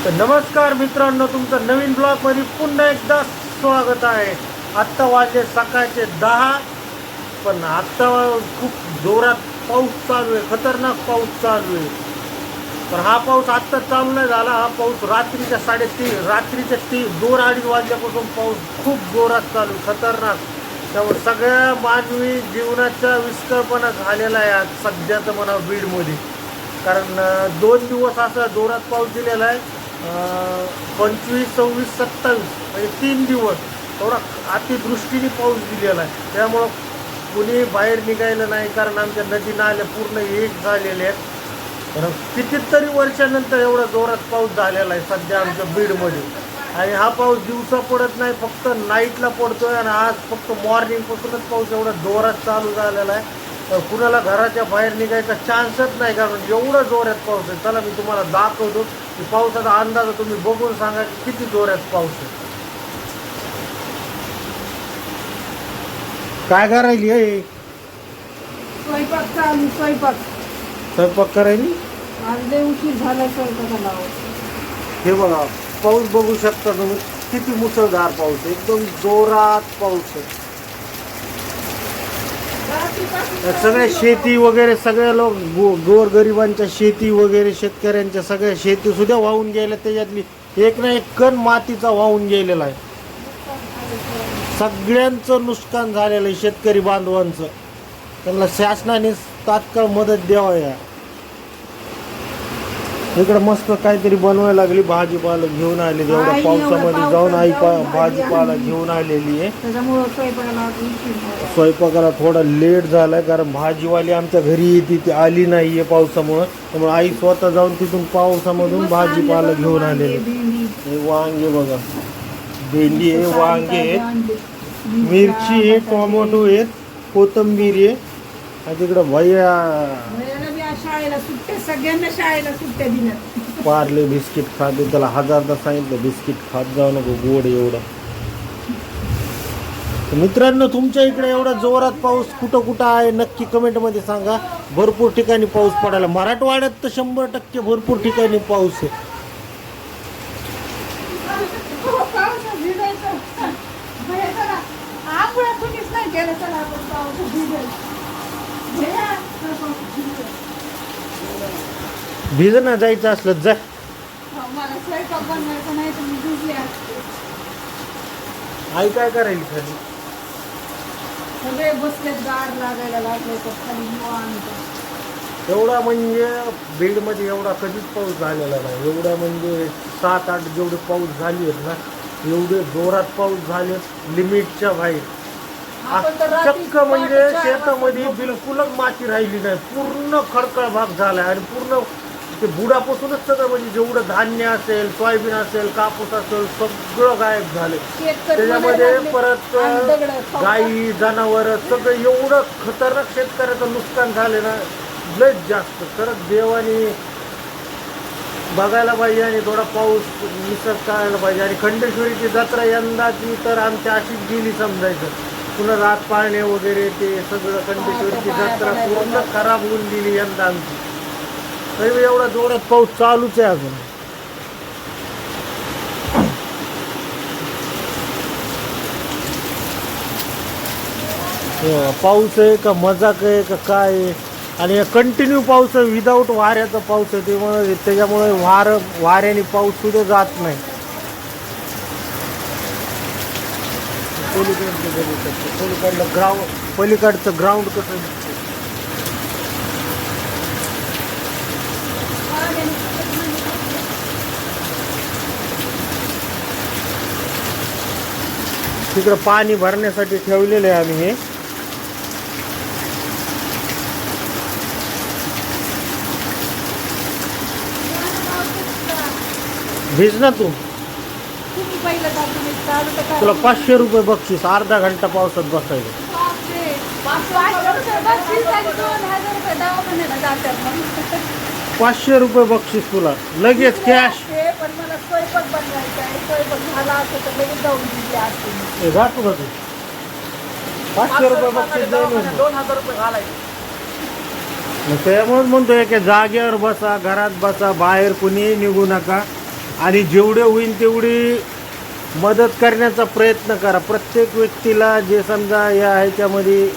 तर नमस्कार मित्रांनो, तुमचं नवीन ब्लॉगमध्ये पुन्हा एकदा स्वागत आहे. आत्ता वाजले सकाळचे 10, पण आत्ता खूप जोरात पाऊस चालू आहे, खतरनाक पाऊस चालू आहे. तर हा पाऊस आत्ता चालू नाही झाला, हा पाऊस रात्रीच्या 3:30 2-2:30 वाजल्यापासून पाऊस खूप जोरात चालू, खतरनाक. त्यामुळे सगळ्या मानवी जीवनाचा विस्कळपणा झालेला आहे आज सध्याचं म्हणा बीडमध्ये. कारण 2 दिवस असा जोरात पाऊस दिलेला आहे. 25, 26, 27 म्हणजे 3 दिवस थोडा अतिवृष्टीने पाऊस दिलेला आहे. त्यामुळं कुणी बाहेर निघायला नाही, कारण आमच्या नदी नाल्या पूर्ण एक झालेले आहेत. तर कितीतरी वर्षानंतर एवढा जोरात पाऊस झालेला आहे सध्या आमच्या बीडमध्ये. आणि हा पाऊस दिवसा पडत नाही, फक्त नाईटला पडतोय. आणि आज फक्त मॉर्निंगपासूनच पाऊस एवढा जोरात चालू झालेला आहे. कुणाला घराच्या बाहेर निघायचा चान्सच नाही, कारण एवढं जोरात पाऊस आहे. चला मी तुम्हाला दाखवतो की पावसाचा अंदाज तुम्ही बघून सांगा की किती जोरात पाऊस आहे. काय करायली आहे? स्वयंपाक चालू. स्वयंपाक करायली. आज लय उशीर झाला स्वयंपाकाला. हे बघा, पाऊस बघू शकता तुम्ही, किती मुसळधार पाऊस आहे, एकदम जोरात पाऊस आहे. सगळ्या शेती वगैरे, सगळ्या लोक गोरगरिबांच्या शेती वगैरे, शेतकऱ्यांच्या सगळ्या शेती सुद्धा वाहून गेल्या. त्याच्यातली एक ना एक कण मातीचा वाहून गेलेला आहे. सगळ्यांचं नुकसान झालेलं आहे शेतकरी बांधवांचं. त्यांना शासनाने तात्काळ मदत द्यावा. या इकडं मस्त काहीतरी बनवायला लागली, भाजीपाला घेऊन आली. एवढ्या पावसामध्ये जाऊन आई भाजीपाला घेऊन आलेली आहे. स्वयंपाकाला थोडा लेट झालाय, कारण भाजीवाली आमच्या घरी येते, ती आली नाही आहे पावसामुळं. त्यामुळे आई स्वतः जाऊन तिथून पावसामधून भाजीपाला घेऊन आलेली. हे वांगे बघा, भेंडी आहे, वांगे आहेत, मिरची आहे, टोमॅटो आहेत, कोथिंबीर आहे. आणि तिकडं भैया शाळेला सुट्ट्या, सगळ्यांना शाळेला सुट्ट्या दिल्या. पार्ले बिस्किट खाते, त्याला 1000दा सांगितलं बिस्किट खात जाऊ नको, गोड एवढं. मित्रांनो, तुमच्या इकडे एवढा जोरात पाऊस कुठं कुठं आहे नक्की कमेंटमध्ये सांगा. भरपूर ठिकाणी पाऊस पडायला, मराठवाड्यात तर 100% भरपूर ठिकाणी पाऊस आहे. भिजणं जायचं असलं जा. मला स्वयंपाक बनवायचा नाही तर मी भिजले असते. आई काय करायली खाली? सगळे बसलेत, गाड लागायला लागले तर खाली निवांत. एवढा म्हणजे बीडमध्ये एवढा कधीच पाऊस झालेला नाही. एवढा म्हणजे 7-8 जेवढे पाऊस झाले आहेत ना, एवढे जोरात पाऊस झाले लिमिटच्या बाहेर. चक्क म्हणजे शेतामध्ये बिलकुलच माती राहिली नाही, पूर्ण खडखळ भाग झाला. आणि पूर्ण ते बुडापासूनच सगळं, म्हणजे जेवढं धान्य असेल, सोयाबीन असेल, कापूस असेल, सगळं गायब झाले. त्याच्यामध्ये परत गाई, जनावर सगळं एवढं खतरनाक शेतकऱ्याचं नुकसान झाले ना, लयच जास्त. खरंच देवाने बघायला पाहिजे आणि थोडा पाऊस निसर्ग करायला पाहिजे. आणि खंडेश्वरीची जत्रा यंदाची तर आमच्या अशीच गेली समजायचं. पुन्हा रात पाळणे वगैरे ते सगळं, खंडेश्वरीची जत्रा पूर्ण खराब होऊन गेली यंदा आमची. तरी एवढा जोरात पाऊस चालूच आहे अजून. पाऊस आहे का मजाक आहे का काय आहे? आणि कंटिन्यू पाऊस आहे, विदाऊट वाऱ्याचा पाऊस आहे. त्याच्यामुळे वाऱ्याने पाऊस सुद्धा जात नाही. पलीकडचं ग्राउंड कसं तिकडं पाणी भरण्यासाठी ठेवलेलं आहे आम्ही. हे भिज ना तू. तुला 500 रुपये बक्षीस, अर्धा घंटा पावसात बसायचं. 500 रुपये बक्षीस तुला लगेच कॅश. पण मला स्वयंपाक बनवायचा आहे, स्वयंपाक झाला असं तर लगेच जाऊन दिली असते. जातो का तू? 500 रुपये बक्षीस जाऊन 2000 रुपये घालायचे. त्यामुळे म्हणतोय की जागेवर बसा, घरात बसा, बाहेर कुणी निघू नका. आणि जेवढे होईल तेवढी मदत करण्याचा प्रयत्न करा. प्रत्येक व्यक्तीला जे समजा या ह्याच्यामध्ये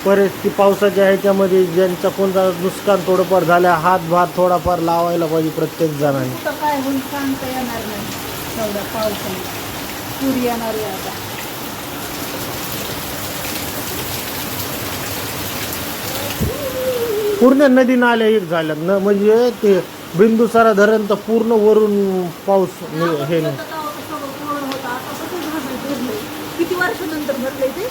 परिस्थिती पावसाच्या ह्याच्यामध्ये ज्यांचा कोणता नुकसान थोडंफार झालं, हातभार थोडाफार लावायला पाहिजे प्रत्येक जणांनी. कुठं काय होऊन सांगता येणार नाही एवढ्या पावसाने. पूर येणार आहे आता. पूर्ण नदी नाल्या एक झाल्यात न, म्हणजे ते बिंदुसारा धरण तर पूर्ण वरून पाऊस हे नाही. किती वर्षानंतर भरले ते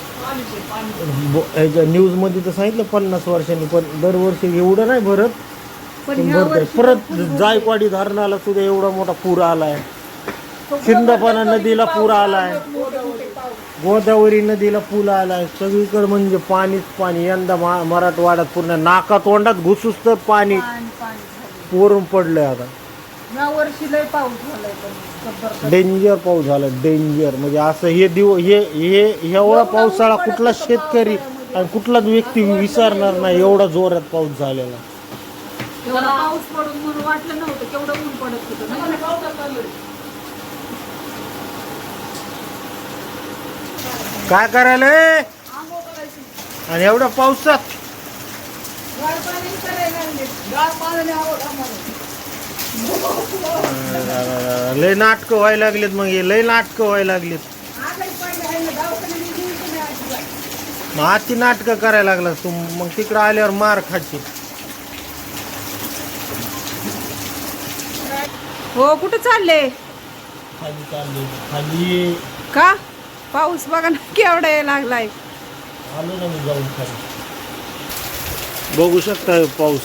ह्याच्या न्यूजमध्ये तर सांगितलं 50 वर्षांनी, पण दरवर्षी एवढं नाही भरत. पण पण ह्या भरतंय. वर्षी परत जायकवाडी धरणाला सुद्धा एवढा मोठा पूर आलाय. शिंदफणा नदीला पूर आलाय. गोदावरी नदीला पूर आलाय. सगळीकडे म्हणजे पाणीच पाणी. यंदा मराठवाड्यात पूर्ण नाका तोंडात घुसूस तर पाणी वरून पडलंय. आता या वर्षी लय पाऊस झालाय पण जबरदस्त. डेंजर पाऊस झाला. डेंजर म्हणजे असं हे एवढा पावसाळा कुठला शेतकरी आणि कुठलाच व्यक्ती विसरणार नाही. एवढा जोरात पाऊस झालेला. एवढा पाऊस पडून म्हणून वाटलं नव्हतं केवढं ऊन पडत होतं ना. काय करायला आंघोळ करायची. आणि एवढ्या पावसात गार पाणी करायला लागले. गार पाण्याने आवड आम्हाला. लय नाटकं व्हायला लागलेत. मग हे लय नाटकं व्हायला लागलेत. आजारी पडले आहे ना, दवाखान्यात नेऊन तुम्ही अजिबात. मग आती नाटकं करायला लागला तू. मग तिकडं आल्यावर मार खाची. हो कुठं चालले खाली चालली खाली. का पाऊस बघा ना केवढा यायला लागलाय. आलो ना मी जाऊन खाली. बघू शकता पाऊस.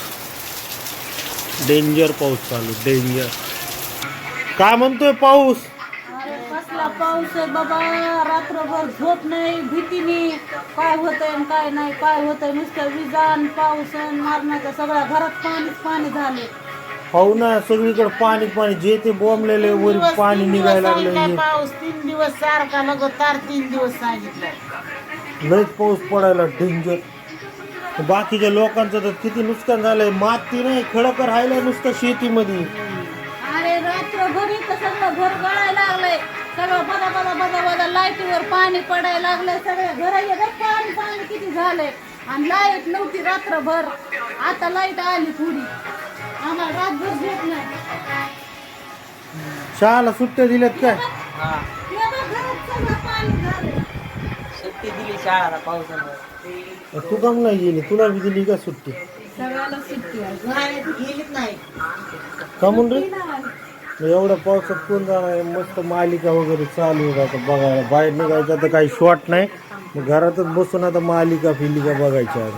डेंजर पाऊस चालू. डेंजर. काय म्हणतोय पाऊस? अरे कसला पाऊस आहे बाबा. रात्रभर झोप नाही भीतीने. काय होतंय आणि काय नाही. काय होतंय नुसतं विजान पाऊस मारण्याचं. सगळ्या घरात पाणीच पाणी झाले. हो ना, सगळीकडे पाणी पाणी. जे ते बोंबलेले वर पाणी निघायला लागले. पाऊस 3 दिवस सारखा लगातार 3 दिवस सांगितलं. लयच पाऊस पडायला. डेंजर. बाकीच्या लोकांचं तर किती नुकसान झालंय. माती नाही खडक राहिलं नुसतं शेतीमध्ये. अरे रात्रभर इथं सगळं घर गळायला लागलंय. सगळं बदा बदा बदा बदा लाईटीवर पाणी पडायला लागलंय. सगळ्या घरात पाणी पाणी किती झालंय. आणि लाईट नव्हती रात्रभर. आता लाईट आली थोडी. आम्हाला रातभर झोप नाही. शाळेला सुट्ट्या दिल्यात काय? हे बघ, घरात सगळं पाणी झालंय. सुट्टी दिली शाळाला पावसामुळे. तू काम नाही गेली? तुला बी दिली का सुट्टी? सगळ्याला सुट्टी आहे. गेलीच नाही. का म्हणून रे? नाही. एवढ्या पावसात कोण जाणार आहे? मस्त मालिका वगैरे चालू आहे आता बघायला. बाहेर निघायचं तर काही शॉट नाही. मग घरातच बसून आता मालिका फिलिका बघायच्या.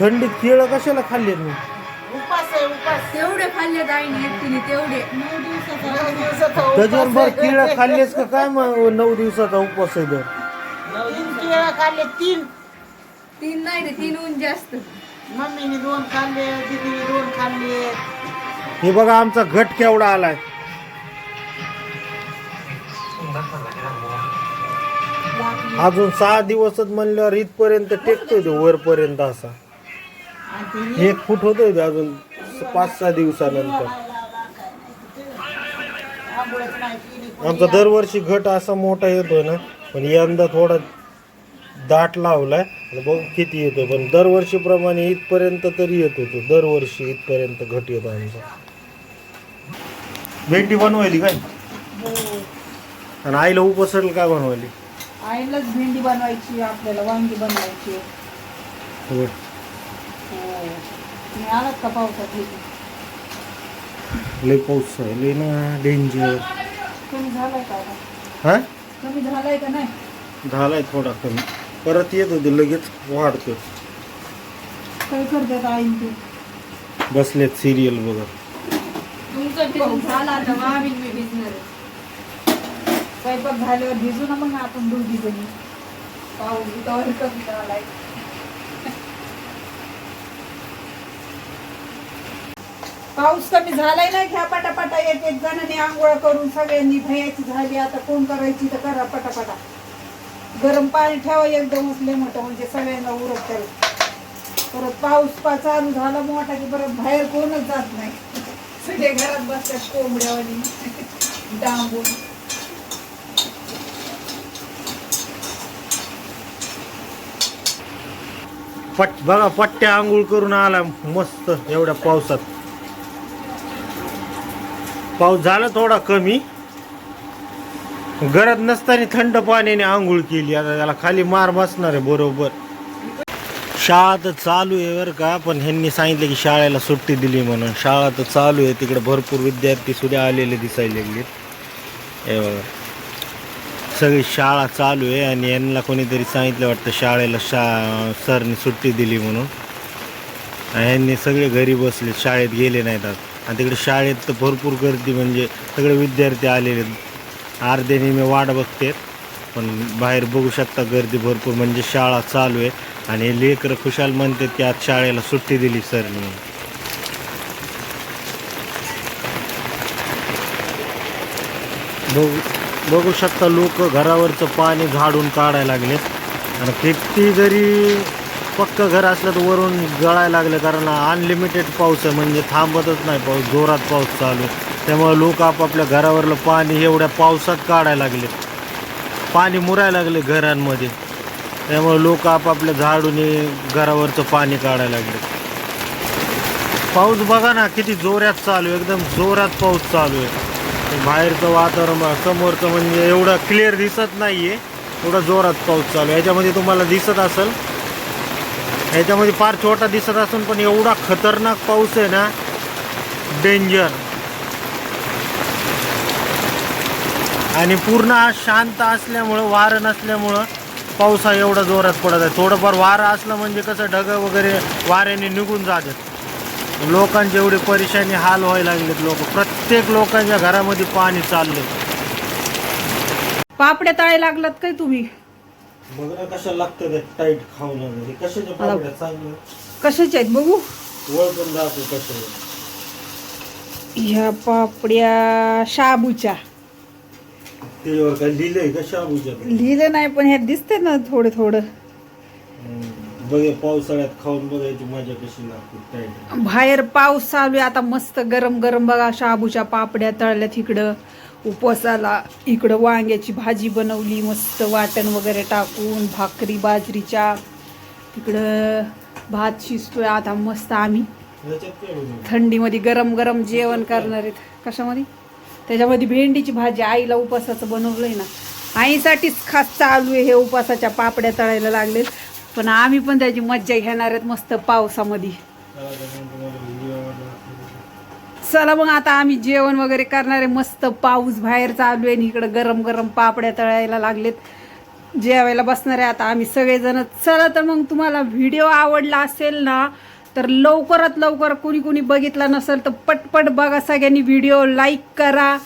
थंडीत केळं कशाला खाल्ली मी? उपास आहे उपास. तेवढे खाल्ले आईने एकटीने तेवढे 9 दिवसाचा. डझनभर केळं खाल्लेस का काय? मग 9 दिवसाचा उपवास आहे तर. 3 केळं खाल्ले. 3 नाही रे 3 ऊन जास्त. मम्मीने 2 खाल्ले. दीदीने 2 खाल्ले. हे बघा आमचा घट केवढा आलाय. अजून 6 दिवसच म्हणल्यावर इथपर्यंत टेकतोय तो वरपर्यंत. असा 1 फूट होतोय ते अजून 5-6 दिवसानंतर. आमचा दरवर्षी घट असा मोठा येतोय ना, पण यंदा थोडा दाट लावलाय. बघू किती येतोय. पण दरवर्षीप्रमाणे इथपर्यंत तरी येतो तो. दरवर्षी इथपर्यंत घट येतो आमचा. भेंडी बनवायली काय? आणि आईला उपसरल काय बनवायली? आईलाच भेंडी बनवायची. आपल्याला वांगी बनवायची. हो. तुम्ही आलात का पावसात? लय पाऊस आहे. लय ना डेंजर. कमी झालाय का आता? हा कमी झालाय का नाही? झालाय थोडा कमी. परत येत होते लगेच वाढतो. काय करतात आईन ते? बसलेत सिरियल बघत. तुमचं पाऊस झाला आता आम्ही भिजणार. स्वयंपाक झाल्यावर भिजू ना मग आपण दोघी जणी. पाऊस इथं कमी झालाय. पाऊस कमी झालाय ना. घ्या पटापटा. एक एक जणांनी आंघोळ करून सगळ्यांनी भयाची झाली. आता कोण करायची तर करा पटापटा. गरम पाणी ठेवा एकदम उचले मोठं म्हणजे सगळ्यांना उरक करेल. परत पाऊस चालू झाला मोठा की परत बाहेर कोणच जात नाही. सगळे घरात बसतात कोंबड्यावानी डांबून. बघा पट्ट्या आंघोळ करून आला मस्त एवढ्या पावसात. पाऊस झाला थोडा कमी. गरज नसताना थंड पाण्याने आंघोळ केली. आता त्याला खाली मार बसणार आहे बरोबर. शाळा तर चालू आहे बरं का, पण ह्यांनी सांगितलं की शाळेला सुट्टी दिली म्हणून. शाळा तर चालू आहे, तिकडे भरपूर विद्यार्थी सुद्धा आलेले दिसायला लागलेत. हे बघा सगळी शाळा चालू आहे आणि यांना कोणीतरी सांगितलं वाटतं शाळेला सरनी सुट्टी दिली म्हणून. ह्यांनी सगळे घरी बसले, शाळेत गेले नाहीत आज. आणि तिकडे शाळेत तर भरपूर गर्दी, म्हणजे सगळे विद्यार्थी आलेले. अर्ध्याने मी वाट बघते, पण बाहेर बघू शकता गर्दी भरपूर, म्हणजे शाळा चालू आहे. आणि लेकरं खुशाल म्हणतात की आज शाळेला सुट्टी दिली सरनी. बघू शकता लोक घरावरचं पाणी झाडून काढायला लागलेत. आणि किती जरी पक्कं घर असलं तर वरून गळायला लागलं, कारण अनलिमिटेड पाऊस आहे, म्हणजे थांबतच नाही पाऊस. जोरात पाऊस चालू आहे, त्यामुळे लोक आपापल्या घरावरलं पाणी एवढ्या पावसात काढायला लागले. पाणी मुरायला लागले घरांमध्ये, त्यामुळे लोक आपापल्या झाडून घरावरचं पाणी काढायला लागले. पाऊस बघा ना किती जोरात चालू आहे, एकदम जोरात पाऊस चालू आहे. बाहेरचं वातावरण समोरचं म्हणजे एवढं क्लिअर दिसत नाही आहे, एवढा जोरात पाऊस चालू आहे. याच्यामध्ये तुम्हाला दिसत असेल, याच्यामध्ये फार छोटा दिसत असेल, पण एवढा खतरनाक पाऊस आहे ना, डेंजर. आणि पूर्ण शांत असल्यामुळं, वारं नसल्यामुळं पाऊस हा एवढा जोरात पडत आहे. थोडंफार वारं असलं म्हणजे कसं ढगं वगैरे वाऱ्याने निघून जातात. लोकांची एवढी परेशानी, हाल व्हायला लागलेत. प्रत्येक लोकांच्या घरामध्ये पाणी चाललंय. पापड्या तळे लागलात काय तुम्ही? बघ ना कशा लागतं टाईट खाऊन वगैरे. कशाच्या पापड्या चांगल्या, कशाच्या आहेत बघू. ओळखून जातो कशा. ह्या पापड्या शाबूच्या. त्याच्यावर काय लिहिलंय का शाबूच्या? लिहिलं नाही, पण ह्यात दिसते ना थोडं थोडं. बघ पावसाळ्यात खाऊन बघायची मजा कशी लागते टाईट. बाहेर पाऊस चालू आहे आता, मस्त गरम गरम बघा शाबूच्या पापड्या तळल्यात. इकडं उपवासाला इकडं वांग्याची भाजी बनवली मस्त, वाटण वगैरे टाकून, भाकरी बाजरीच्या. इकडं भात शिजतोय आता मस्त. आम्ही थंडीमध्ये गरम गरम जेवण करणार आहेत. कशामध्ये? त्याच्यामध्ये भेंडीची भाजी आईला उपवासाचं बनवलंय ना, आईसाठीच खास चालू आहे हे. उपवासाच्या पापड्या तळायला लागलेत, पण आम्ही पण त्याची मज्जा घेणार आहेत मस्त पावसामध्ये. चला मग आता आम्ही जेवण वगैरे करणार आहे. मस्त पाऊस बाहेर चालू आहे आणि इकडं गरम गरम पापड्या तळायला लागलेत. जेवायला बसणार आहे आता आम्ही सगळेजण. चला तर मग तुम्हाला व्हिडिओ आवडला असेल ना, तर लवकरात लवकर, कुणी कुणी बघितला नसेल तर पटपट बघा. सगळ्यांनी व्हिडिओ लाईक करा,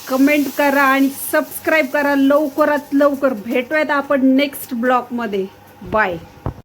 कमेंट करा आणि सबस्क्राईब करा. लवकरात लवकर भेटूयात आपण नेक्स्ट ब्लॉगमध्ये. बाय.